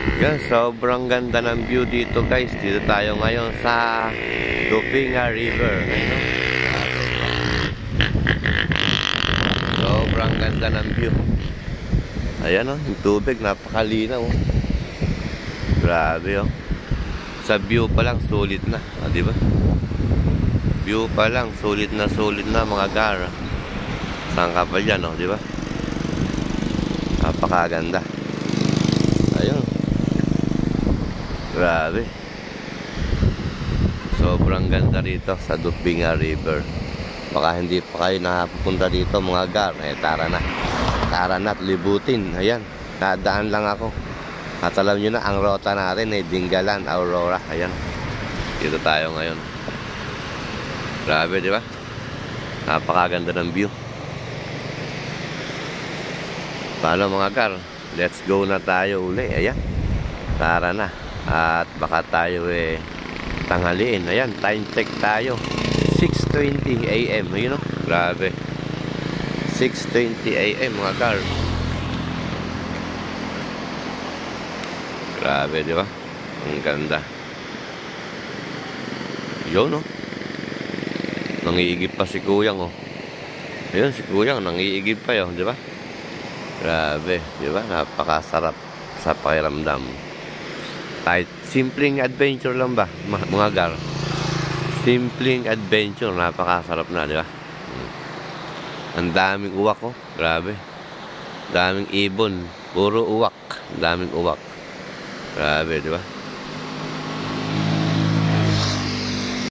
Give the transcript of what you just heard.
Yan, sobrang ganda ng view dito guys. Dito tayo ngayon sa Lupinga River. Ayun, sobrang ganda ng view. Ayan o, yung tubig napakalinaw oh. Grabe oh. Sa view pa lang sulit na, di ba? View pa lang sulit na mga gara. Saan ka pa dyan oh, di ba? Napakaganda. Ayun. Grabe. Sobrang ganda rito sa Lupinga River. Baka hindi pa kayo nakapunta dito mga gar. Tara na. Tara na at libutin. Ayan. Nadaan lang ako. At alam nyo na, ang rota natin ay Dingalan, Aurora. Ayan. Dito tayo ngayon. Grabe, di ba? Napakaganda ng view. Paano mga gar? Let's go na tayo uli. Ayan. Tara na. At baka tayo tanghaliin. Ayan, time check tayo. 6:20 AM. Ayun o. Grabe. 6:20 AM mga gar. Grabe, di ba? Ang ganda. Yun, oh. Nangiigib pa si Kuyang, oh. Ayun, si Kuyang, nangiigib pa yun, di ba? Grabe, di ba? Napakasarap sa pakiramdam. Kahit simpleng adventure lang ba, mga gar? Simpleng adventure, napakasarap na, di ba? Ang daming uwak, oh. Grabe. Daming ibon. Puro uwak. Daming uwak. Grabe, di ba?